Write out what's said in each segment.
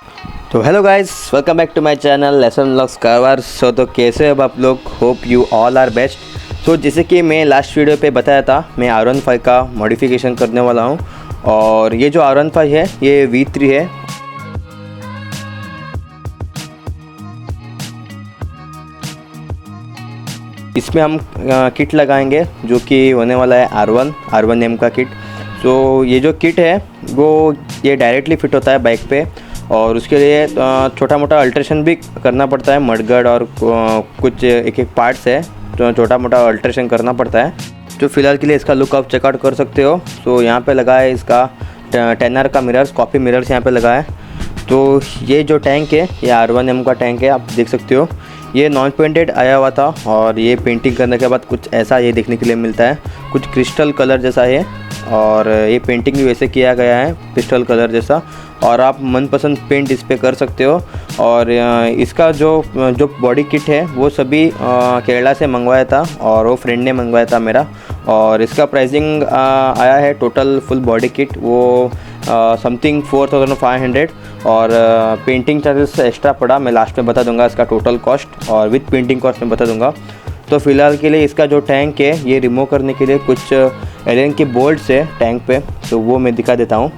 तो hello guys, welcome back to my channel lesson vlogs Karwar. तो कैसे हो आप लोग? Hope you all are best. तो जैसे कि मैं लास्ट वीडियो पे बताया था, मैं R15 का मॉडिफिकेशन करने वाला हूँ। और ये जो R15 है ये V3 है। इसमें हम किट लगाएंगे जो कि होने वाला है R1M का किट। तो ये जो किट है वो ये डायरेक्टली फिट होता है बाइक पे, और उसके लिए छोटा मोटा अल्ट्रेशन भी करना पड़ता है। मडगार्ड और कुछ एक पार्ट्स है तो छोटा मोटा अल्ट्रेशन करना पड़ता है। तो फिलहाल के लिए इसका लुक आप चेकआउट कर सकते हो। तो यहाँ पे लगा है इसका 10R का मिरर्स, कॉपी मिरर्स यहाँ पे लगा है। तो ये जो टैंक है ये R1M का टैंक है, आप देख सकते हो। ये नॉन पेंटेड आया हुआ था और ये पेंटिंग करने के बाद कुछ ऐसा ये देखने के लिए मिलता है, कुछ क्रिस्टल कलर जैसा है। और ये पेंटिंग भी वैसे किया गया है क्रिस्टल कलर जैसा, और आप मनपसंद पेंट इस पर कर सकते हो। और इसका जो बॉडी किट है वो सभी केरला से मंगवाया था, और वो फ्रेंड ने मंगवाया था मेरा। और इसका प्राइसिंग आया है टोटल फुल बॉडी किट वो समथिंग 4500, और पेंटिंग चार्जेस एक्स्ट्रा पड़ा। मैं लास्ट में बता दूंगा इसका टोटल कॉस्ट, और विथ पेंटिंग कॉस्ट में बता दूंगा। तो फ़िलहाल के लिए इसका जो टैंक है ये रिमूव करने के लिए कुछ एलियन के बोल्ट्स है टैंक पे, तो वो मैं दिखा देता हूँ।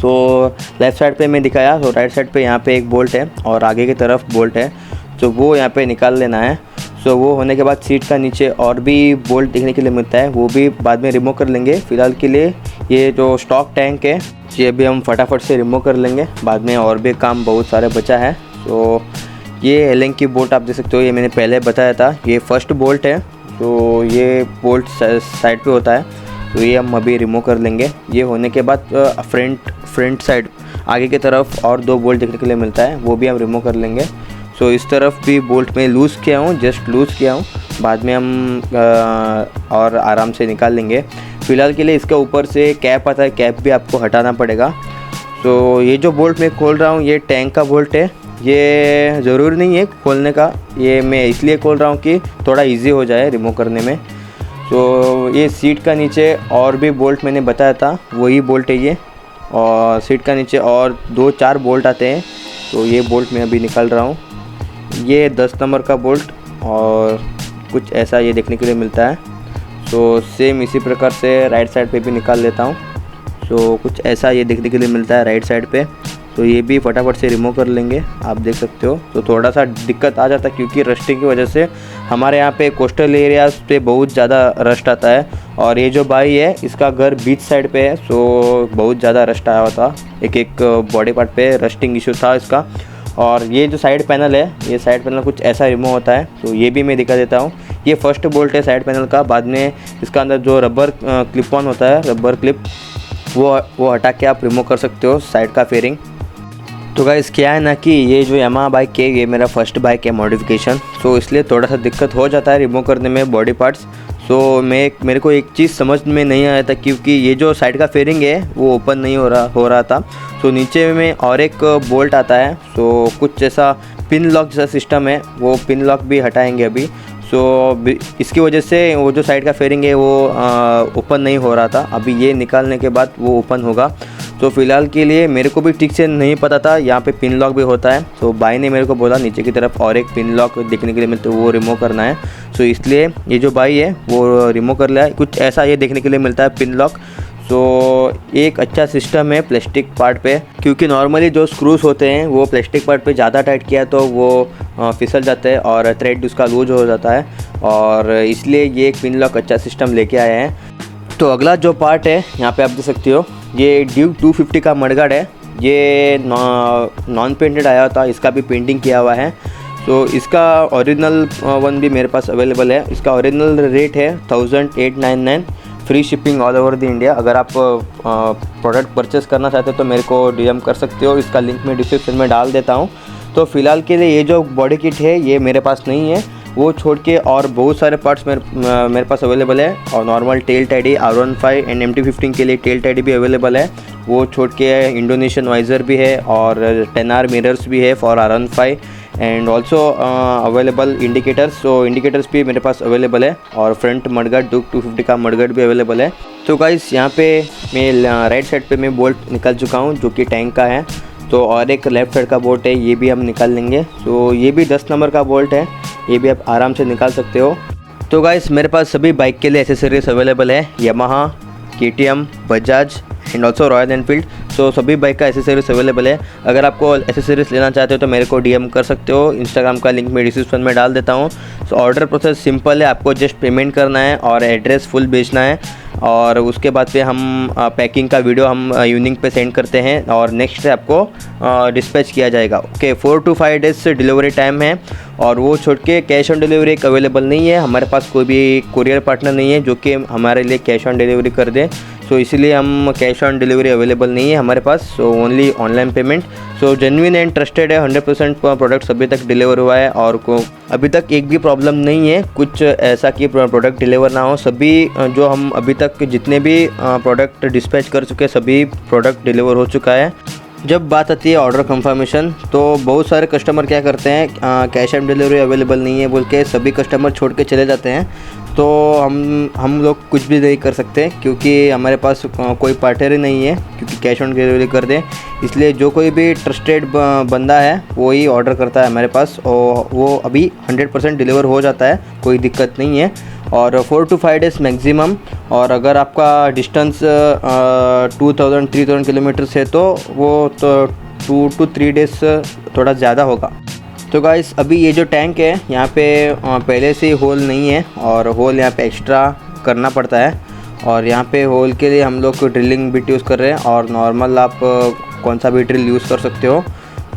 तो लेफ़्ट साइड पे मैं दिखाया, तो राइट साइड पे यहाँ पे एक बोल्ट है और आगे की तरफ बोल्ट है, तो वो यहाँ पे निकाल लेना है। सो वो होने के बाद सीट का नीचे और भी बोल्ट देखने के लिए मिलता है, वो भी बाद में रिमूव कर लेंगे। फ़िलहाल के लिए ये जो स्टॉक टैंक है ये भी हम फटाफट से रिमूव कर लेंगे, बाद में और भी काम बहुत सारे बचा है। तो ये एलियन की बोल्ट आप देख सकते हो, ये मैंने पहले बताया था, ये फर्स्ट बोल्ट है। तो ये बोल्ट साइड पे होता है, तो ये हम अभी रिमूव कर लेंगे। ये होने के बाद फ्रंट साइड आगे की तरफ और 2 बोल्ट देखने के लिए मिलता है, वो भी हम रिमूव कर लेंगे। सो इस तरफ भी बोल्ट में लूज़ किया हूँ, जस्ट लूज़ किया हूँ, बाद में हम और आराम से निकाल लेंगे। फ़िलहाल के लिए इसके ऊपर से कैप आता है, कैप भी आपको हटाना पड़ेगा। तो ये जो बोल्ट मैं खोल रहा हूँ ये टैंक का बोल्ट है, ये ज़रूरी नहीं है खोलने का, ये मैं इसलिए खोल रहा हूँ कि थोड़ा इजी हो जाए रिमूव करने में। तो ये सीट का नीचे और भी बोल्ट मैंने बताया था, वही बोल्ट है ये, और सीट का नीचे और 2-4 बोल्ट आते हैं, तो ये बोल्ट मैं अभी निकाल रहा हूँ। ये 10 नंबर का बोल्ट, और कुछ ऐसा ये देखने के लिए मिलता है। तो सेम इसी प्रकार से राइट साइड पे भी निकाल लेता हूँ। तो कुछ ऐसा ये देखने के लिए मिलता है राइट साइड पे, तो ये भी फटाफट से रिमूव कर लेंगे, आप देख सकते हो। तो थोड़ा सा दिक्कत आ जाता है क्योंकि रस्टिंग की वजह से हमारे यहाँ पे कोस्टल एरियाज़ पे बहुत ज़्यादा रस्ट आता है। और ये जो भाई है इसका घर बीच साइड पे है, सो बहुत ज़्यादा रस्ट आया हुआ था, एक बॉडी पार्ट पे रस्टिंग इशू था इसका। और ये जो साइड पैनल है, ये साइड पैनल कुछ ऐसा रिमूव होता है, तो ये भी मैं दिखा देता हूँ। ये फर्स्ट बोल्ट है साइड पैनल का, बाद में इसका अंदर जो रबर क्लिप ऑन होता है, रबर क्लिप, वो हटा के आप रिमूव कर सकते हो साइड का फेयरिंग। तो गाइस क्या है ना कि ये जो यामाहा बाइक है ये मेरा फर्स्ट बाइक है मॉडिफिकेशन, तो इसलिए थोड़ा सा दिक्कत हो जाता है रिमूव करने में बॉडी पार्ट्स। तो मेरे को एक चीज़ समझ में नहीं आया था, क्योंकि ये जो साइड का फेयरिंग है वो ओपन नहीं हो रहा था। तो नीचे में और एक बोल्ट आता है, तो कुछ जैसा पिन लॉक जैसा सिस्टम है, वो पिन लॉक भी हटाएंगे अभी। सो इसकी वजह से वो जो साइड का फेयरिंग है वो ओपन नहीं हो रहा था, अभी ये निकालने के बाद वो ओपन होगा। तो फ़िलहाल के लिए मेरे को भी ठीक से नहीं पता था यहाँ पे पिन लॉक भी होता है, तो भाई ने मेरे को बोला नीचे की तरफ और एक पिन लॉक देखने के लिए मिलता है, वो रिमूव करना है। सो इसलिए ये जो भाई है वो रिमूव कर लिया है, कुछ ऐसा ये देखने के लिए मिलता है पिन लॉक। तो एक अच्छा सिस्टम है प्लास्टिक पार्ट पे, क्योंकि नॉर्मली जो स्क्रूज होते हैं वो प्लास्टिक पार्ट पे ज़्यादा टाइट किया तो वो फिसल जाते हैं और थ्रेड उसका लूज हो जाता है, और इसलिए ये एक पिन लॉक अच्छा सिस्टम लेके आए हैं। तो अगला जो पार्ट है यहाँ पे आप देख सकते हो, ये ड्यूक 250 का मडगार्ड है, ये नॉन पेंटेड आया था, इसका भी पेंटिंग किया हुआ है। तो इसका ओरिजिनल वन भी मेरे पास अवेलेबल है। इसका ओरिजिनल रेट है 1899, free shipping all over the India. अगर आप प्रोडक्ट परचेस करना चाहते हो तो मेरे को डीएम कर सकते हो, इसका लिंक मैं डिस्क्रिप्शन में डाल देता हूँ। तो फ़िलहाल के लिए ये जो बॉडी किट है ये मेरे पास नहीं है, वो छोड़ के और बहुत सारे पार्ट्स मेरे पास अवेलेबल है। और normal tell teddy R15 and MT15 के लिए टेल टैडी भी अवेलेबल है, वो छोड़ के इंडोनेशियन वाइज़र भी है, और 10R मिरर्स भी है for R15, and also available indicators. So indicators भी मेरे पास अवेलेबल है, और फ्रंट मडगार्ड ड्यूक 250 का मडगार्ड भी अवेलेबल है। तो गाइस यहाँ पे मैं राइट साइड पे मैं बोल्ट निकाल चुका हूँ जो कि टैंक का है। तो और एक लेफ़्ट साइड का बोल्ट है, ये भी हम निकाल लेंगे। तो ये भी 10 नंबर का बोल्ट है, ये भी आप आराम से निकाल सकते हो। तो गाइस मेरे पास सभी बाइक के लिए एसेसरीज अवेलेबल है, Yamaha, KTM, Bajaj and also Royal Enfield. So सभी बाइक का एसेसरीज अवेलेबल है। अगर आपको एसेसरीज लेना चाहते हो तो मेरे को DM कर सकते हो, इंस्टाग्राम का लिंक मैं डिस्क्रिप्शन में डाल देता हूँ। सो ऑर्डर प्रोसेस सिंपल है, आपको जस्ट पेमेंट करना है और एड्रेस फुल भेजना है, और उसके बाद पे हम पैकिंग का वीडियो हम इवनिंग पे सेंड करते हैं और नेक्स्ट डे आपको डिस्पैच किया जाएगा। ओके, 4 to 5 डेज से डिलीवरी टाइम है, और वो छोड़ के कैश ऑन डिलीवरी एक अवेलेबल नहीं है। हमारे पास कोई भी कुरियर पार्टनर नहीं है जो कि हमारे लिए कैश ऑन डिलीवरी कर दे। सो इसीलिए हम कैश ऑन डिलीवरी अवेलेबल नहीं है हमारे पास, so only online payment. So genuine and trusted है, 100% प्रोडक्ट्स अभी तक डिलीवर हुआ है, और अभी तक एक भी प्रॉब्लम नहीं है कुछ ऐसा कि प्रोडक्ट डिलीवर ना हो। सभी जो हम अभी तक जितने भी प्रोडक्ट डिस्पैच कर चुके हैं, सभी प्रोडक्ट डिलीवर हो चुका है। जब बात आती है ऑर्डर कंफर्मेशन, तो बहुत सारे कस्टमर क्या करते हैं, कैश ऑन डिलीवरी अवेलेबल नहीं है बोल के सभी कस्टमर छोड़ के चले जाते हैं। तो हम लोग कुछ भी नहीं कर सकते, क्योंकि हमारे पास कोई पार्टनर ही नहीं है क्योंकि कैश ऑन डिलीवरी कर दें। इसलिए जो कोई भी ट्रस्टेड बंदा है वो ही ऑर्डर करता है हमारे पास, और वो अभी 100% डिलीवर हो जाता है, कोई दिक्कत नहीं है। और 4 to 5 डेज़ मैक्सिमम। और अगर आपका डिस्टेंस 2000-3000 किलोमीटर्स है तो वो तो 2 to 3 डेज़ थोड़ा ज़्यादा होगा। तो गाइस अभी ये जो टैंक है यहाँ पे पहले से ही होल नहीं है, और होल यहाँ पे एक्स्ट्रा करना पड़ता है, और यहाँ पे होल के लिए हम लोग ड्रिलिंग बिट यूज़ कर रहे हैं, और नॉर्मल आप कौन सा भी ड्रिल यूज़ कर सकते हो।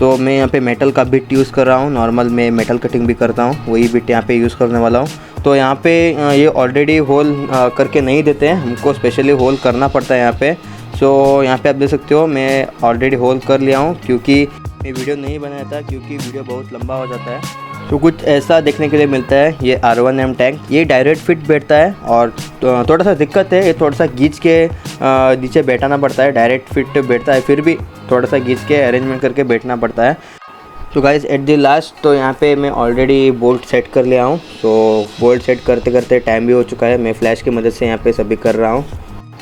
तो मैं यहाँ पे मेटल का बिट यूज़ कर रहा हूँ, नॉर्मल मैं मेटल कटिंग भी करता हूँ, वही बिट यहाँ पे यूज़ करने वाला हूँ। तो यहाँ पे ये ऑलरेडी होल करके नहीं देते हैं, हमको स्पेशली होल करना पड़ता है यहाँ पे। सो यहाँ पे आप देख सकते हो मैं ऑलरेडी होल कर लिया हूँ, क्योंकि मैं वीडियो नहीं बनाया था क्योंकि वीडियो बहुत लंबा हो जाता है। तो कुछ ऐसा देखने के लिए मिलता है ये R1M टैंक, ये डायरेक्ट फिट बैठता है, और थोड़ा सा दिक्कत है, ये थोड़ा सा खींच के नीचे बैठाना पड़ता है। डायरेक्ट फिट बैठता है, फिर भी थोड़ा सा खींच के अरेंजमेंट करके बैठना पड़ता है। तो गाइज़ एट द लास्ट तो यहाँ पे मैं ऑलरेडी बोल्ट सेट कर लिया हूँ। तो बोल्ट सेट करते करते टाइम भी हो चुका है, मैं फ्लैश की मदद से यहाँ पे सभी कर रहा हूँ।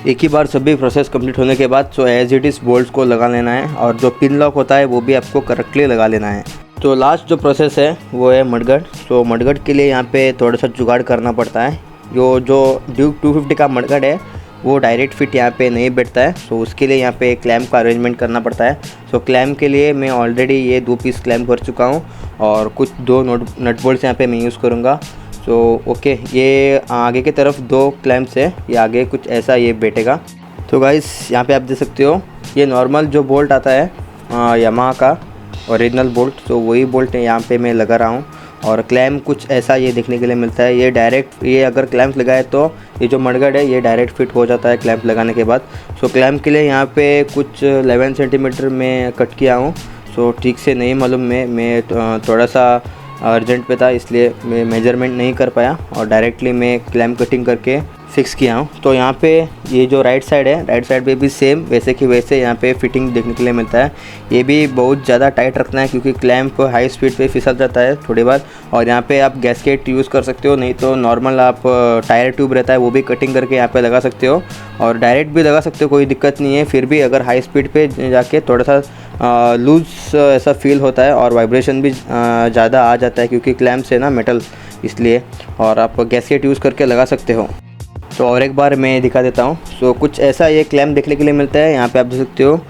एक ही बार सभी प्रोसेस कंप्लीट होने के बाद so as it is bolts को लगा लेना है, और जो पिन लॉक होता है वो भी आपको करेक्टली लगा लेना है। तो लास्ट जो प्रोसेस है वो है मडगार्ड। तो मडगार्ड के लिए यहाँ पे थोड़ा सा जुगाड़ करना पड़ता है। जो ड्यूक 250 का मडगार्ड है वो डायरेक्ट फिट यहाँ पे नहीं बैठता है, तो उसके लिए यहाँ पे क्लैम्प का अरेंजमेंट करना पड़ता है। सो क्लैम्प के लिए मैं ऑलरेडी ये 2 पीस क्लैम्प कर चुका हूँ, और कुछ 2 नट बोल्ट्स यहाँ पे मैं यूज़ करूँगा। सो ओके, ये आगे की तरफ 2 क्लैम्प्स है, ये आगे कुछ ऐसा ये बैठेगा। तो गाइस यहाँ पे आप देख सकते हो ये नॉर्मल जो बोल्ट आता है यामाहा का ओरिजिनल बोल्ट, तो वही बोल्ट यहाँ पे मैं लगा रहा हूँ। और क्लैम्प कुछ ऐसा ये देखने के लिए मिलता है, ये डायरेक्ट ये अगर क्लैम्प लगाए तो ये जो मडगार्ड है ये डायरेक्ट फिट हो जाता है क्लैम्प लगाने के बाद। सो क्लैम्प के लिए यहाँ पे कुछ 11 सेंटीमीटर में कट किया हूँ। सो ठीक से नहीं मालूम, मैं थोड़ा सा अर्जेंट पे था इसलिए मैं मेजरमेंट नहीं कर पाया, और डायरेक्टली मैं क्लैम्प कटिंग करके फिक्स किया हूँ। तो यहाँ पे ये जो राइट साइड है, राइट साइड पे भी सेम वैसे कि वैसे यहाँ पे फिटिंग देखने के लिए मिलता है। ये भी बहुत ज़्यादा टाइट रखना है क्योंकि क्लैम्प हाई स्पीड पे फिसल जाता है थोड़ी बार। और यहाँ पे आप गैस्केट यूज़ कर सकते हो, नहीं तो नॉर्मल आप टायर ट्यूब रहता है वो भी कटिंग करके यहाँ पे लगा सकते हो, और डायरेक्ट भी लगा सकते हो, कोई दिक्कत नहीं है। फिर भी अगर हाई स्पीड पर जाके थोड़ा सा लूज ऐसा फील होता है, और वाइब्रेशन भी ज़्यादा आ जाता है क्योंकि क्लैम्प से ना मेटल, इसलिए। और आप गैस्केट यूज़ करके लगा सकते हो। तो और एक बार मैं दिखा देता हूँ। सो कुछ ऐसा ये क्लैम्प देखने के लिए मिलता है, यहाँ पे आप देख सकते हो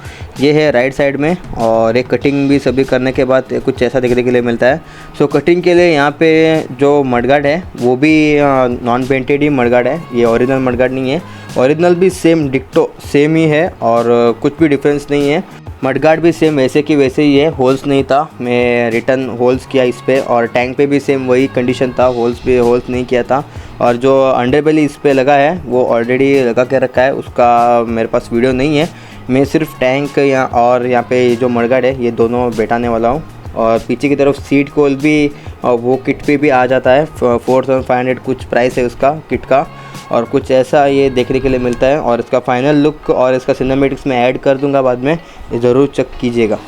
ये है राइट साइड में, और एक कटिंग भी सभी करने के बाद कुछ ऐसा देखने के लिए मिलता है। सो कटिंग के लिए यहाँ पे जो मडगार्ड है वो भी नॉन पेंटेड ही मडगार्ड है, ये ओरिजिनल मडगार्ड नहीं है। ओरिजिनल भी सेम डिक्टो सेम ही है, और कुछ भी डिफरेंस नहीं है। मडगार्ड भी सेम वैसे कि वैसे ही है, होल्स नहीं था, मैं रिटर्न होल्स किया इस पर। और टैंक पे भी सेम वही कंडीशन था, होल्स नहीं किया था। और जो अंडरबेली इस पर लगा है वो ऑलरेडी लगा के रखा है, उसका मेरे पास वीडियो नहीं है। मैं सिर्फ टैंक और यहाँ पे जो मडगार्ड है ये दोनों बैठाने वाला हूँ। और पीछे की तरफ सीट कोल भी वो किट पे भी आ जाता है, 4500 कुछ प्राइस है उसका किट का। और कुछ ऐसा ये देखने के लिए मिलता है, और इसका फाइनल लुक और इसका सिनेमैटिक्स में ऐड कर दूंगा बाद में, ये ज़रूर चेक कीजिएगा।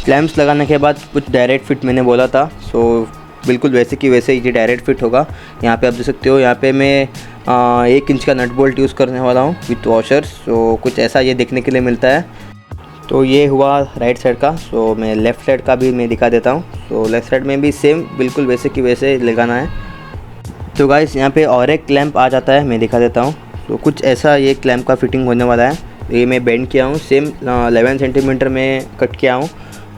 क्लैम्प्स लगाने के बाद कुछ डायरेक्ट फिट मैंने बोला था, सो बिल्कुल वैसे कि वैसे ये डायरेक्ट फिट होगा। यहाँ पे आप देख सकते हो, यहाँ पे मैं 1 इंच का नट बोल्ट यूज़ करने वाला हूँ विथ वॉशर्स। सो कुछ ऐसा ये देखने के लिए मिलता है। तो ये हुआ राइट साइड का। सो मैं लेफ़्ट साइड का भी मैं दिखा देता हूँ। तो लेफ़्ट साइड में भी सेम बिल्कुल वैसे की वैसे लगाना है। तो गाइस यहाँ पे और एक क्लैंप आ जाता है, मैं दिखा देता हूँ। तो कुछ ऐसा ये क्लैंप का फिटिंग होने वाला है। ये मैं बेंड किया हूँ, सेम 11 सेंटीमीटर में कट किया हूँ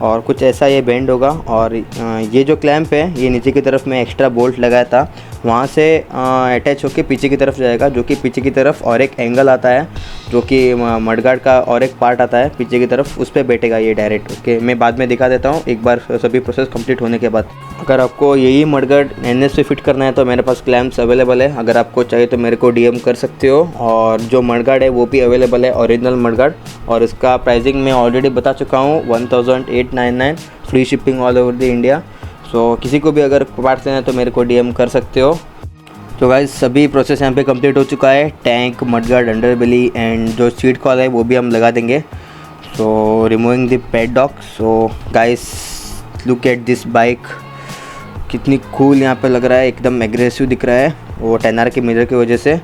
और कुछ ऐसा ये बेंड होगा। और ये जो क्लैंप है ये नीचे की तरफ में एक्स्ट्रा बोल्ट लगाया था, वहाँ से अटैच होके पीछे की तरफ जाएगा, जो कि पीछे की तरफ और एक एंगल आता है जो कि मडगार्ड का और एक पार्ट आता है पीछे की तरफ, उस पर बैठेगा ये डायरेक्ट। ओके, मैं बाद में दिखा देता हूँ एक बार सभी प्रोसेस कंप्लीट होने के बाद। अगर आपको यही मडगार्ड एनएस पे फिट करना है तो मेरे पास क्लैम्प्स अवेलेबल है, अगर आपको चाहिए तो मेरे को डीएम कर सकते हो। और जो मडगार्ड है वो भी अवेलेबल है, ओरिजिनल मडगार्ड, और इसका प्राइसिंग मैं ऑलरेडी बता चुका हूँ 1899, free shipping all over the India. So किसी को भी अगर पार्ट्स लेना है तो मेरे को डीएम कर सकते हो। तो गाइस सभी प्रोसेस यहाँ पे कंप्लीट हो चुका है। टैंक, मडगार्ड, अंडरबेली एंड जो सीट कॉल है वो भी हम लगा देंगे। So removing the padlock. So guys look at this bike, कितनी कूल यहाँ पे लग रहा है, एकदम एग्रेसिव दिख रहा है वो 10R के मिरर की वजह से।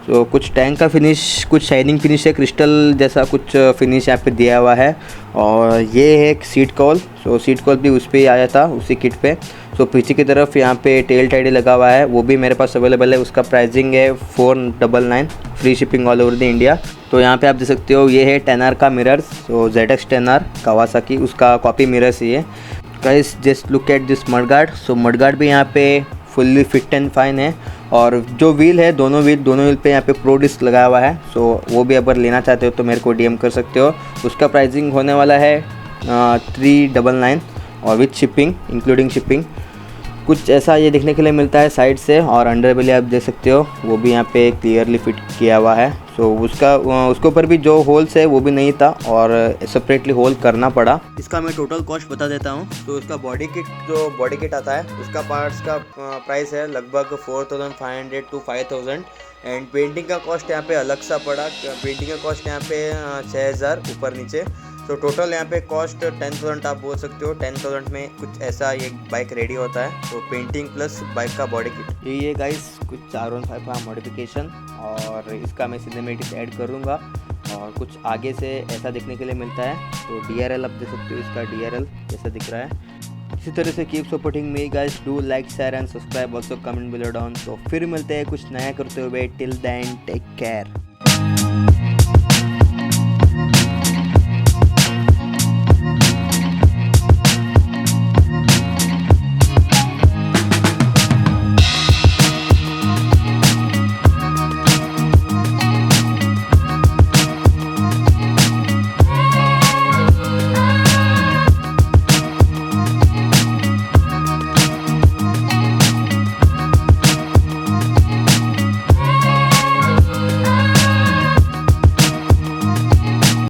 तो कुछ टैंक का फिनिश, कुछ शाइनिंग फिनिश है, क्रिस्टल जैसा कुछ फिनिश यहाँ पे दिया हुआ है। और ये है एक सीट कॉल। सो सीट कॉल भी उस पर ही आया था, उसी किट पे। सो पीछे की तरफ यहाँ पे टेल टाइडी लगा हुआ है, वो भी मेरे पास अवेलेबल है। उसका प्राइसिंग है 499, free shipping all over the India. तो यहाँ पे आप देख सकते हो ये है 10R का मिरर्स। सो ZX 10R कावासाकी, उसका कॉपी मिरर्स ये। Guys just look at this mudguard. So mudguard भी यहाँ पे फुल्ली फिट एंड फाइन है। और जो व्हील है, दोनों व्हील पे यहाँ पे प्रो डिस्क लगाया हुआ है। सो वो भी अगर लेना चाहते हो तो मेरे को डीएम कर सकते हो। उसका प्राइसिंग होने वाला है 399 और विथ शिपिंग, इंक्लूडिंग शिपिंग। कुछ ऐसा ये देखने के लिए मिलता है साइड से। और अंडरबेली आप देख सकते हो वो भी यहाँ पे क्लियरली फिट किया हुआ है। सो उसके ऊपर भी जो होल्स है वो भी नहीं था और सेपरेटली होल करना पड़ा। इसका मैं टोटल कॉस्ट बता देता हूँ। तो इसका बॉडी किट आता है, उसका पार्ट्स का प्राइस है लगभग 4500 to 5000। एंड पेंटिंग का कॉस्ट यहाँ पे अलग सा पड़ा। पेंटिंग का कॉस्ट यहाँ पे 6000 ऊपर नीचे। तो टोटल यहाँ पे कॉस्ट 10,000 आप बोल सकते हो। 10,000 में कुछ ऐसा ये बाइक रेडी होता है। तो पेंटिंग प्लस बाइक का बॉडी किट ये गाइस कुछ 415 का मॉडिफिकेशन। और इसका मैं सिनेमैटिक ऐड करूँगा। और कुछ आगे से ऐसा देखने के लिए मिलता है। तो DRL आप देख सकते हो, इसका DRL कैसा दिख रहा है। इसी तरह से keep supporting me guys, do like, share and subscribe, also comment below down. तो फिर मिलते हैं कुछ नया करते हुए। Till then take care.